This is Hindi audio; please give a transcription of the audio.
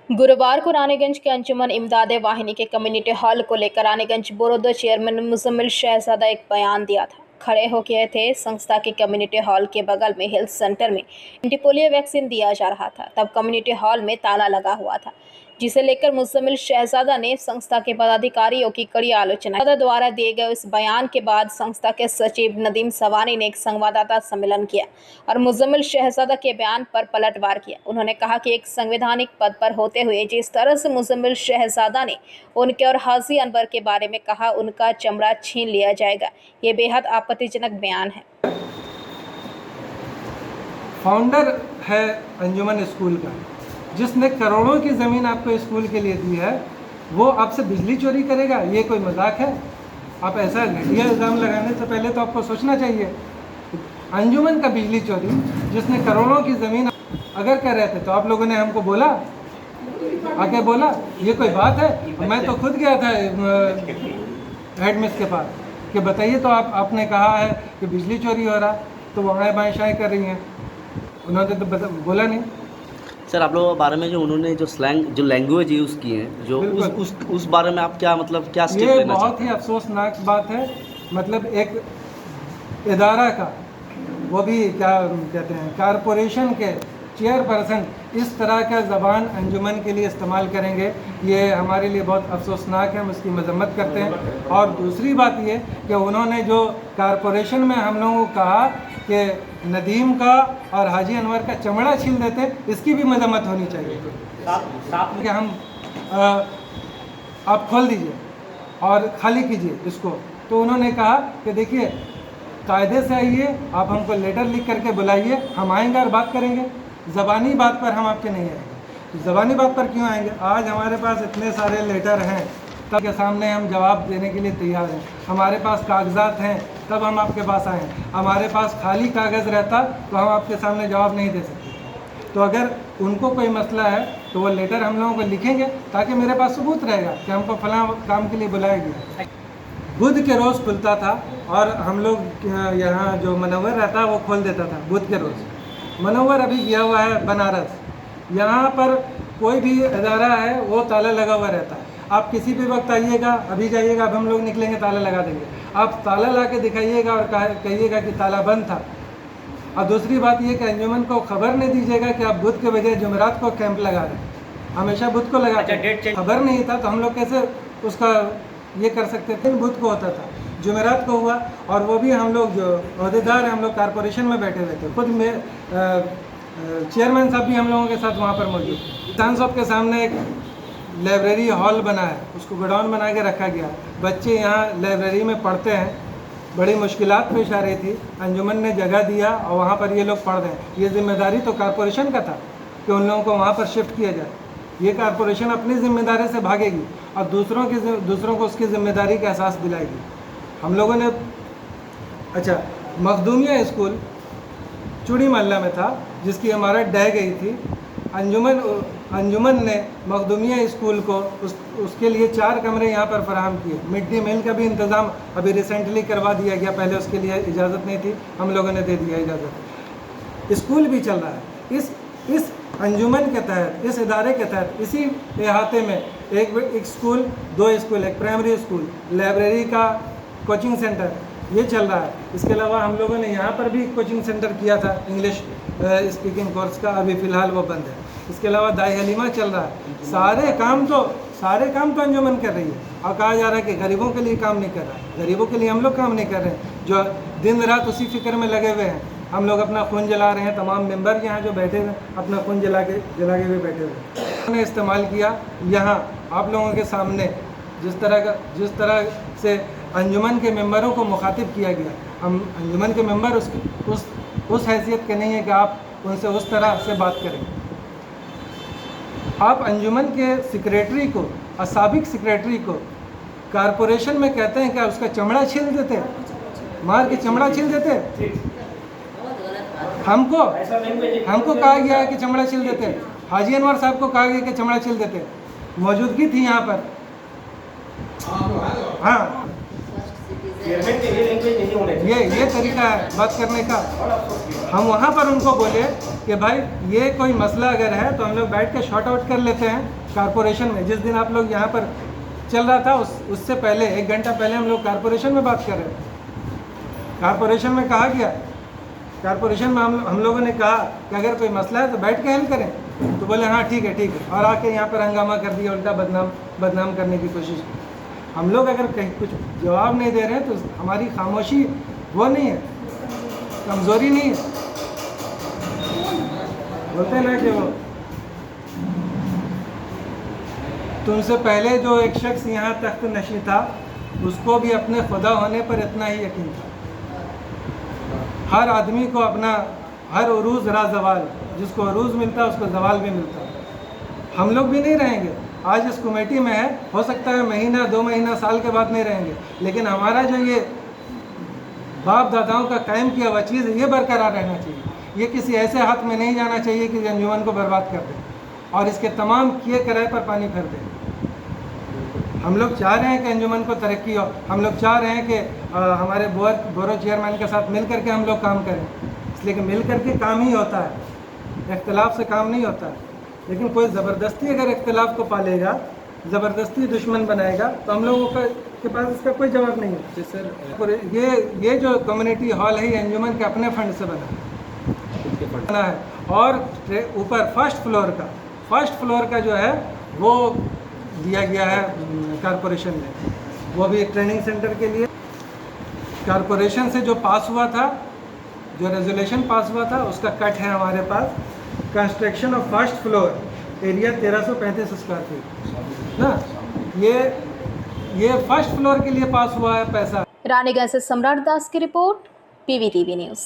गुरुवार को रानीगंज के अंजुमन इमदादे वाहिनी के कम्युनिटी हॉल को लेकर रानीगंज बोरोदो चेयरमैन मुजम्मिल शहजादा एक बयान दिया था। खड़े हो गए थे। संस्था के कम्युनिटी हॉल के बगल में हेल्थ सेंटर में एंटीपोलियो वैक्सीन दिया जा रहा था। तब कम्युनिटी हॉल में ताला लगा हुआ था, जिसे लेकर मुजम्मिल शहजादा ने संस्था के पदाधिकारियों की कड़ी आलोचना द्वारा दिए गए इस बयान के बाद संस्था के सचिव नदीम सवानी ने एक संवाददाता सम्मेलन किया और मुजम्मिल शहजादा के बयान पर पलटवार किया। उन्होंने कहा कि एक संवैधानिक पद पर होते हुए जिस तरह से मुजम्मिल शहजादा ने उनके और हाजी अनवर के बारे में कहा, उनका चमड़ा छीन लिया जाएगा, ये बेहद आपत्तिजनक बयान है। फाउंडर है अंजुमन स्कूल का, जिसने करोड़ों की ज़मीन आपको स्कूल के लिए दी है, वो आपसे बिजली चोरी करेगा? ये कोई मजाक है? आप ऐसा घटिया इल्ज़ाम लगाने से पहले तो आपको सोचना चाहिए। अंजुमन का बिजली चोरी, जिसने करोड़ों की ज़मीन अगर कर रहे थे तो आप लोगों ने हमको बोला, आके बोला? ये कोई बात है? मैं तो खुद गया था हेड मिस के पास कि बताइए तो आपने कहा है कि बिजली चोरी हो रहा, तो वहाँ बाएँ शाएँ कर रही हैं। उन्होंने तो बोला नहीं। सर, आप लोगों के बारे में जो उन्होंने जो लैंग्वेज यूज़ की है, जो उस बारे में आप क्या क्या स्टेप ये लेना बहुत ही अफसोसनाक बात है। मतलब एक इदारा का, वो भी क्या कहते हैं, कारपोरेशन के चेयरपर्सन इस तरह का ज़बान अंजुमन के लिए इस्तेमाल करेंगे, ये हमारे लिए बहुत अफसोसनाक है। हम उसकी मजम्मत करते हैं। और दूसरी बात ये कि उन्होंने जो कारपोरेशन में हम लोगों को कहा कि नदीम का और हाजी अनवर का चमड़ा छील देते, इसकी भी मजम्मत होनी चाहिए। कि हम आप खोल दीजिए और खाली कीजिए इसको। तो उन्होंने कहा कि देखिए, कायदे से आइए, आप हमको लेटर लिख करके बुलाइए, हम आएंगे और बात करेंगे। ज़बानी बात पर हम आपके नहीं आएंगे। ज़बानी बात पर क्यों आएंगे? आज हमारे पास इतने सारे लेटर हैं, तब के सामने हम जवाब देने के लिए तैयार हैं। हमारे पास कागजात हैं, तब हम आपके पास आए हैं। हमारे पास खाली कागज़ रहता तो हम आपके सामने जवाब नहीं दे सकते। तो अगर उनको कोई मसला है तो वो लेटर हम लोगों को लिखेंगे, ताकि मेरे पास सबूत रहेगा कि हमको फलां काम के लिए बुलाया गया। बुध के रोज़ खुलता था और हम लोग यहाँ जो मनव्वर रहता है वो खोल देता था बुध के रोज़। मनव्वर अभी गया हुआ है बनारस। यहाँ पर कोई भी इदारा है वो ताला लगा हुआ रहता है। आप किसी भी वक्त आइएगा, अभी जाइएगा, अब हम लोग निकलेंगे ताला लगा देंगे। आप ताला ला के दिखाइएगा और कहिएगा कि ताला बंद था। और दूसरी बात ये कि अंजुमन को खबर नहीं दीजिएगा कि आप बुध के बजाय जुमेरात को कैंप लगा रहे हैं। हमेशा बुध को लगा खबर नहीं था तो हम लोग कैसे उसका ये कर सकते थे? बुध को होता था, जुमेरात को हुआ। और वो भी हम लोग जो अहदेदार हैं, हम लोग कारपोरेशन में बैठे हुए थे। खुद में चेयरमैन साहब भी हम लोगों के साथ वहाँ पर मौजूद थे। किसान साहब के सामने एक लाइब्रेरी हॉल बना है, उसको गोडाउन बना के रखा गया। बच्चे यहाँ लाइब्रेरी में पढ़ते हैं। बड़ी मुश्किलात पेश आ रही थी, अंजुमन ने जगह दिया और वहाँ पर ये लोग पढ़ रहे हैं। ये जिम्मेदारी तो कारपोरेशन का था कि उन लोगों को वहाँ पर शिफ्ट किया जाए। ये कारपोरेशन अपनी जिम्मेदारी से भागेगी और दूसरों को उसकी ज़िम्मेदारी का एहसास दिलाएगी। हम लोगों ने मखदूमिया स्कूल चूड़ी महल्ला में था, जिसकी इमारत ढह गई थी। अंजुमन ने मखदूमिया स्कूल को उसके लिए 4 कमरे यहाँ पर फराहम किए। मिड डे मील का भी इंतज़ाम अभी रिसेंटली करवा दिया गया, पहले उसके लिए इजाज़त नहीं थी, हम लोगों ने दे दिया इजाज़त। स्कूल भी चल रहा है। इस अंजुमन के तहत, इस इदारे के तहत, इसी अहाते में एक स्कूल, 2 स्कूल, एक प्राइमरी स्कूल, लाइब्रेरी का कोचिंग सेंटर, ये चल रहा है। इसके अलावा हम लोगों ने यहाँ पर भी कोचिंग सेंटर किया था इंग्लिश स्पीकिंग कोर्स का, अभी फ़िलहाल वो बंद है। इसके अलावा दाई हलीमा चल रहा है। सारे काम तो अंजुमन कर रही है। और कहा जा रहा है कि गरीबों के लिए काम नहीं कर रहा। गरीबों के लिए हम लोग काम नहीं कर रहे हैं, जो दिन रात उसी फिक्र में लगे हुए हैं। हम लोग अपना खून जला रहे हैं। तमाम मेंबर यहाँ जो बैठे हुए अपना खून जला के हुए बैठे हुए। उन्होंने इस्तेमाल किया यहाँ आप लोगों के सामने, जिस तरह से अंजुमन के मेंबरों को मुखातिब किया गया। हम अंजुमन के मेंबर उस हैसियत के नहीं है कि आप उनसे उस तरह से बात करें। आप अंजुमन के सेक्रेटरी को, साबिक सेक्रेटरी को कारपोरेशन में कहते हैं कि उसका चमड़ा छील देते, मार के चमड़ा छील देते। हमको कहा गया है कि चमड़ा छील देते। हाजी अनवर साहब को कहा गया कि चमड़ा छील देते। मौजूदगी थी यहाँ पर। हाँ, चेयरमैन के लिए लैंग्वेज नहीं होने चाहिए। ये तरीका है बात करने का। हम वहाँ पर उनको बोले कि भाई ये कोई मसला अगर है तो हम लोग बैठ के शॉर्ट आउट कर लेते हैं कारपोरेशन में। जिस दिन आप लोग यहाँ पर चल रहा था उससे पहले 1 घंटा पहले हम लोग कारपोरेशन में बात कर रहे थे। कारपोरेशन में कहा गया, कारपोरेशन में हम लोगों ने कहा कि अगर कोई मसला है तो बैठ के हल करें। तो बोले हाँ ठीक है, और आके यहाँ पर हंगामा कर दिया, उल्टा बदनाम करने की कोशिश की। हम लोग अगर कहीं कुछ जवाब नहीं दे रहे हैं तो हमारी खामोशी वो नहीं है, कमज़ोरी नहीं है। बोलते हैं ना कि वो तुमसे पहले जो एक शख्स यहाँ तख्त नशी था उसको भी अपने खुदा होने पर इतना ही यकीन था। हर आदमी को अपना हर उरूज़ रा जवाल, जिसको उरूज़ मिलता है उसको जवाल भी मिलता है। हम लोग भी नहीं रहेंगे, आज इस कमेटी में है, हो सकता है महीना 2 महीना साल के बाद नहीं रहेंगे, लेकिन हमारा जो ये बाप दादाओं का कायम किया हुआ चीज़ ये बरकरार रहना चाहिए। ये किसी ऐसे हाथ में नहीं जाना चाहिए कि अंजुमन को बर्बाद कर दे और इसके तमाम किए कराए पर पानी फिर दे। हम लोग चाह रहे हैं कि अंजुमन को तरक्की हो, हम लोग चाह रहे हैं कि हमारे बोरो चेयरमैन के साथ मिल करके हम लोग काम करें, इसलिए कि मिल करके काम ही होता है, इख्तलाफ से काम नहीं होता है। लेकिन कोई ज़बरदस्ती अगर इख्तलाफ को पालेगा, ज़बरदस्ती दुश्मन बनाएगा तो हम लोगों के पास इसका कोई जवाब नहीं है। सर ये जो कम्युनिटी हॉल है ये अंजुमन के अपने फंड से बना है और ऊपर फर्स्ट फ्लोर का जो है वो दिया गया है कारपोरेशन ने, वो भी ट्रेनिंग सेंटर के लिए। कारपोरेशन से जो पास हुआ था, जो रेजोल्यूशन पास हुआ था उसका कट है हमारे पास। Construction of first floor area 1335 square feet ना, ये फर्स्ट फ्लोर के लिए पास हुआ है पैसा। रानीगंज से सम्राट दास की रिपोर्ट, PVTV न्यूज़।